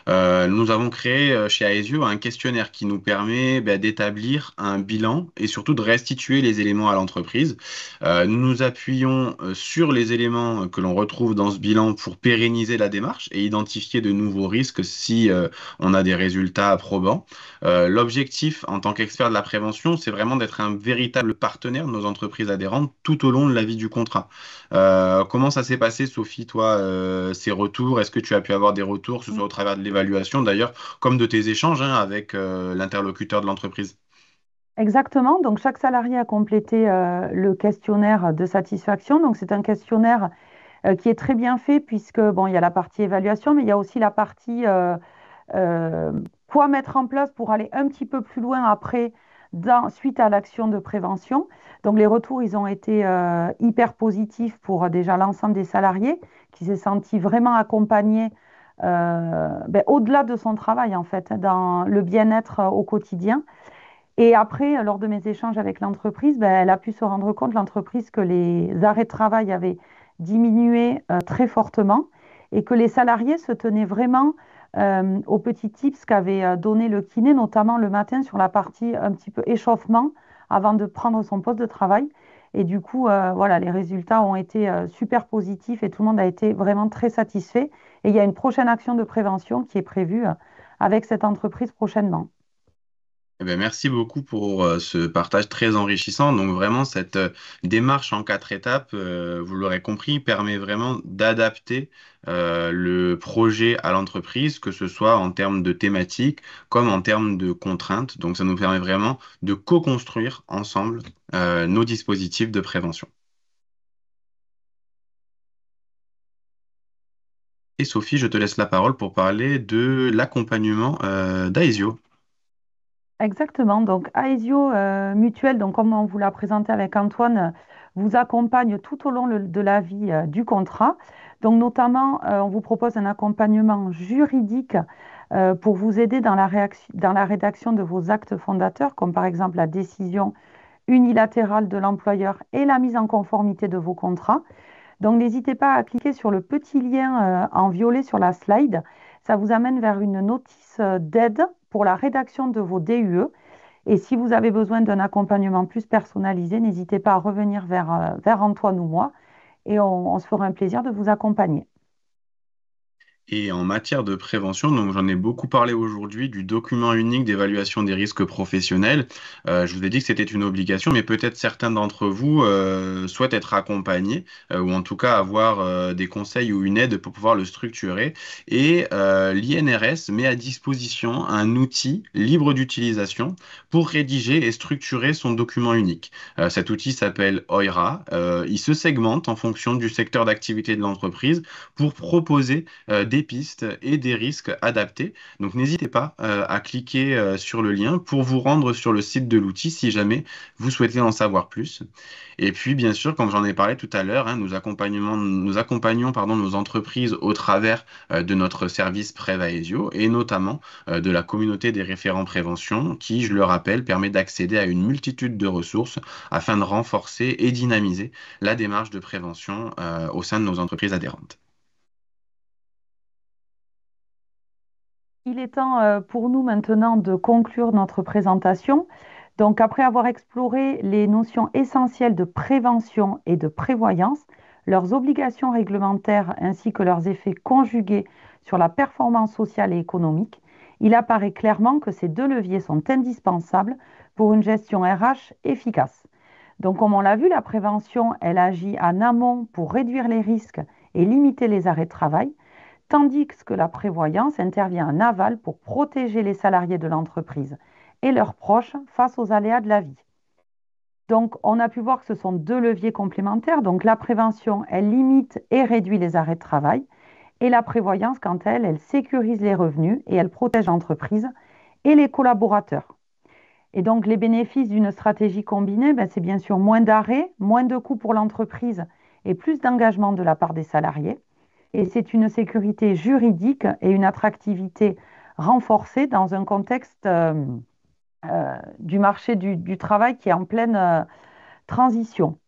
Speaker 1: Nous avons créé chez Aesio un questionnaire qui nous permet d'établir un bilan et surtout de restituer les éléments à l'entreprise. Nous nous appuyons sur les éléments que l'on retrouve dans ce bilan pour pérenniser la démarche et identifier de nouveaux risques si on a des résultats probants. L'objectif en tant qu'expert de la prévention, c'est vraiment d'être un véritable partenaire de nos entreprises adhérentes tout au long de la vie du contrat. Comment ça s'est passé, Sophie, toi, ces retours? Est-ce que tu as pu avoir des retours, que ce soit au travers de l'évaluation d'ailleurs, comme de tes échanges avec l'interlocuteur de l'entreprise?
Speaker 2: Exactement. Donc, chaque salarié a complété le questionnaire de satisfaction. Donc, c'est un questionnaire qui est très bien fait puisque, bon, il y a la partie évaluation, mais il y a aussi la partie euh, quoi mettre en place pour aller un petit peu plus loin après, suite à l'action de prévention. Donc, les retours, ils ont été hyper positifs pour déjà l'ensemble des salariés qui s'est senti vraiment accompagné au-delà de son travail, en fait, dans le bien-être au quotidien. Et après, lors de mes échanges avec l'entreprise, elle a pu se rendre compte, l'entreprise, que les arrêts de travail avaient diminué très fortement et que les salariés se tenaient vraiment aux petits tips qu'avait donné le kiné, notamment le matin sur la partie un petit peu échauffement avant de prendre son poste de travail. Et du coup, voilà, les résultats ont été super positifs et tout le monde a été vraiment très satisfait. Et il y a une prochaine action de prévention qui est prévue avec cette entreprise prochainement.
Speaker 1: Eh bien, merci beaucoup pour ce partage très enrichissant. Donc vraiment, cette démarche en quatre étapes, vous l'aurez compris, permet vraiment d'adapter le projet à l'entreprise, que ce soit en termes de thématique comme en termes de contraintes. Donc ça nous permet vraiment de co-construire ensemble nos dispositifs de prévention. Et Sophie, je te laisse la parole pour parler de l'accompagnement d'Aesio.
Speaker 2: Exactement. Donc, Aesio Mutuel, donc comme on vous l'a présenté avec Antoine, vous accompagne tout au long de la vie du contrat. Donc, notamment, on vous propose un accompagnement juridique pour vous aider dans dans la rédaction de vos actes fondateurs, comme par exemple la décision unilatérale de l'employeur et la mise en conformité de vos contrats. Donc, n'hésitez pas à cliquer sur le petit lien en violet sur la slide. Ça vous amène vers une notice d'aide pour la rédaction de vos DUE. Et si vous avez besoin d'un accompagnement plus personnalisé, n'hésitez pas à revenir vers Antoine ou moi et on se fera un plaisir de vous accompagner.
Speaker 1: Et en matière de prévention, donc j'en ai beaucoup parlé aujourd'hui du document unique d'évaluation des risques professionnels. Je vous ai dit que c'était une obligation, mais peut-être certains d'entre vous souhaitent être accompagnés ou en tout cas avoir des conseils ou une aide pour pouvoir le structurer. Et l'INRS met à disposition un outil libre d'utilisation pour rédiger et structurer son document unique. Cet outil s'appelle OIRA. Il se segmente en fonction du secteur d'activité de l'entreprise pour proposer des pistes et des risques adaptés. Donc n'hésitez pas à cliquer sur le lien pour vous rendre sur le site de l'outil si jamais vous souhaitez en savoir plus. Et puis bien sûr, comme j'en ai parlé tout à l'heure, hein, nous accompagnons pardon, nos entreprises au travers de notre service Prévaesio et notamment de la communauté des référents prévention qui, je le rappelle, permet d'accéder à une multitude de ressources afin de renforcer et dynamiser la démarche de prévention au sein de nos entreprises adhérentes.
Speaker 2: Il est temps pour nous maintenant de conclure notre présentation. Donc, après avoir exploré les notions essentielles de prévention et de prévoyance, leurs obligations réglementaires ainsi que leurs effets conjugués sur la performance sociale et économique, il apparaît clairement que ces deux leviers sont indispensables pour une gestion RH efficace. Donc, comme on l'a vu, la prévention, elle agit en amont pour réduire les risques et limiter les arrêts de travail, tandis que la prévoyance intervient en aval pour protéger les salariés de l'entreprise et leurs proches face aux aléas de la vie. Donc, on a pu voir que ce sont deux leviers complémentaires. Donc, la prévention, elle limite et réduit les arrêts de travail. Et la prévoyance, quant à elle, elle sécurise les revenus et elle protège l'entreprise et les collaborateurs. Et donc, les bénéfices d'une stratégie combinée, ben, c'est bien sûr moins d'arrêts, moins de coûts pour l'entreprise et plus d'engagement de la part des salariés. Et c'est une sécurité juridique et une attractivité renforcée dans un contexte du marché du travail qui est en pleine transition.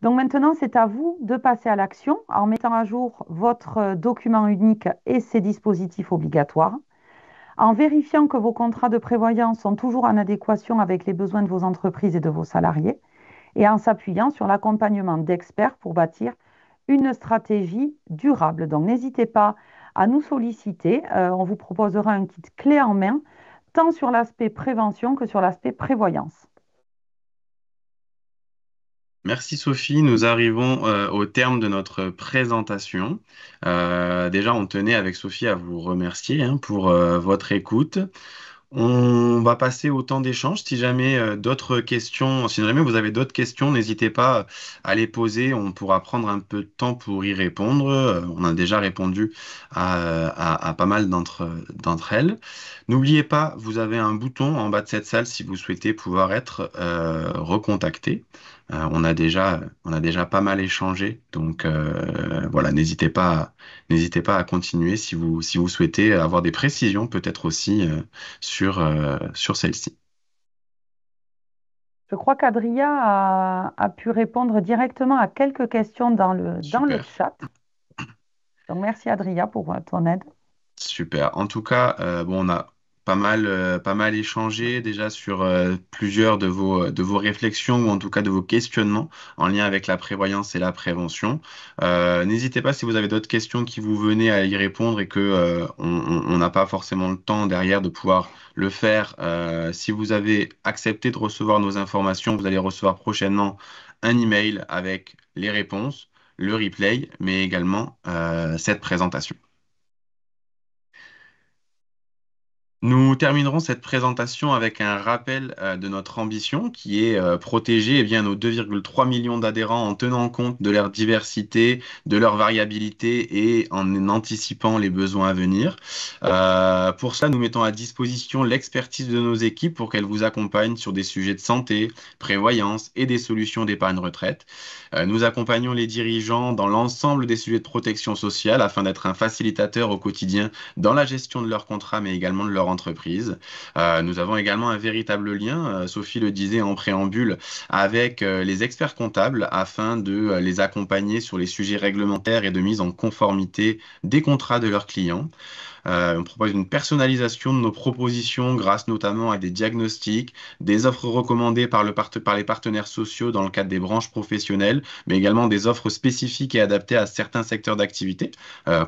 Speaker 2: Donc maintenant, c'est à vous de passer à l'action en mettant à jour votre document unique et ses dispositifs obligatoires, en vérifiant que vos contrats de prévoyance sont toujours en adéquation avec les besoins de vos entreprises et de vos salariés, et en s'appuyant sur l'accompagnement d'experts pour bâtir une stratégie durable. Donc n'hésitez pas à nous solliciter. On vous proposera un kit clé en main, tant sur l'aspect prévention que sur l'aspect prévoyance.
Speaker 1: Merci Sophie, nous arrivons au terme de notre présentation. Déjà, on tenait avec Sophie à vous remercier hein, pour votre écoute. On va passer au temps d'échange. Si jamais d'autres questions, si jamais vous avez d'autres questions, n'hésitez pas à les poser. On pourra prendre un peu de temps pour y répondre. On a déjà répondu à pas mal d'entre elles. N'oubliez pas, vous avez un bouton en bas de cette salle si vous souhaitez pouvoir être recontacté. On a déjà pas mal échangé, donc voilà, n'hésitez pas à continuer si vous souhaitez avoir des précisions, peut-être aussi sur celle-ci.
Speaker 2: Je crois qu'Adria a pu répondre directement à quelques questions dans le
Speaker 1: Super,
Speaker 2: chat. Donc merci Adria pour ton aide.
Speaker 1: super. En tout cas, bon, on a pas mal échangé déjà sur plusieurs de vos réflexions ou en tout cas de vos questionnements en lien avec la prévoyance et la prévention. N'hésitez pas si vous avez d'autres questions qui vous venaient à y répondre et que on n'a pas forcément le temps derrière de pouvoir le faire. Si vous avez accepté de recevoir nos informations, vous allez recevoir prochainement un email avec les réponses, le replay, mais également cette présentation. Nous terminerons cette présentation avec un rappel de notre ambition qui est protéger eh bien, nos 2,3 millions d'adhérents en tenant compte de leur diversité, de leur variabilité et en anticipant les besoins à venir. Pour cela, nous mettons à disposition l'expertise de nos équipes pour qu'elles vous accompagnent sur des sujets de santé, prévoyance et des solutions d'épargne retraite. Nous accompagnons les dirigeants dans l'ensemble des sujets de protection sociale afin d'être un facilitateur au quotidien dans la gestion de leurs contrats, mais également de leur entreprise. Nous avons également un véritable lien, Sophie le disait en préambule, avec les experts comptables afin de les accompagner sur les sujets réglementaires et de mise en conformité des contrats de leurs clients. On propose une personnalisation de nos propositions grâce notamment à des diagnostics, des offres recommandées par les partenaires sociaux dans le cadre des branches professionnelles, mais également des offres spécifiques et adaptées à certains secteurs d'activité,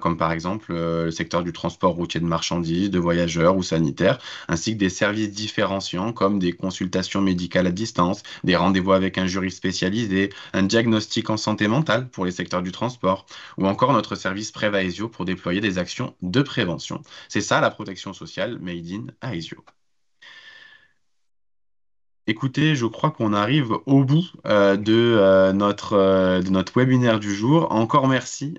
Speaker 1: comme par exemple le secteur du transport routier de marchandises, de voyageurs ou sanitaires, ainsi que des services différenciants comme des consultations médicales à distance, des rendez-vous avec un jury spécialisé, un diagnostic en santé mentale pour les secteurs du transport, ou encore notre service Prévaesio pour déployer des actions de prévention. C'est ça la protection sociale made in Aesio. Écoutez, je crois qu'on arrive au bout de notre webinaire du jour. Encore merci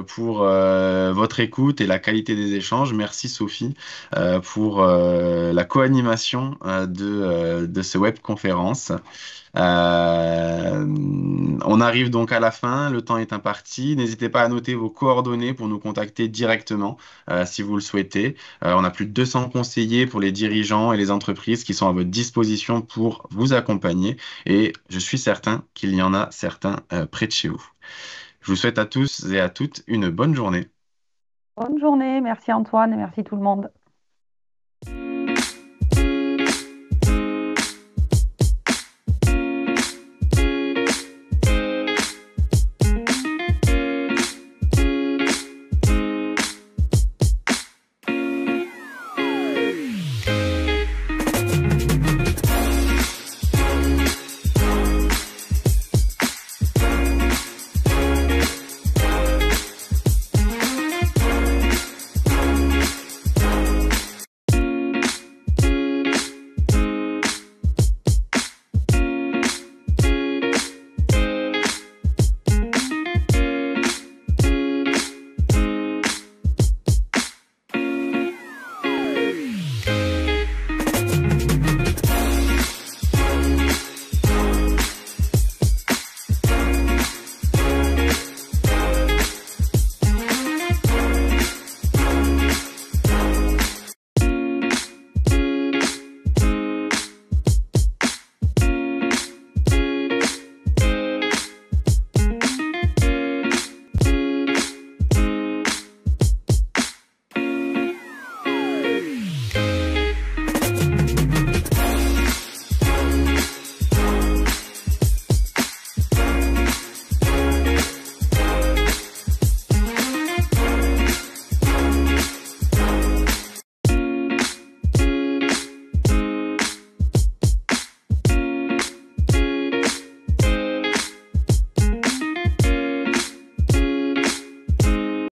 Speaker 1: pour votre écoute et la qualité des échanges. Merci Sophie pour la co-animation de ce webconférence. On arrive donc à la fin, le temps est imparti. N'hésitez pas à noter vos coordonnées pour nous contacter directement si vous le souhaitez. On a plus de 200 conseillers pour les dirigeants et les entreprises qui sont à votre disposition pour vous accompagner et je suis certain qu'il y en a certains près de chez vous. Je vous souhaite à tous et à toutes une bonne journée.
Speaker 2: Bonne journée, merci Antoine et merci tout le monde.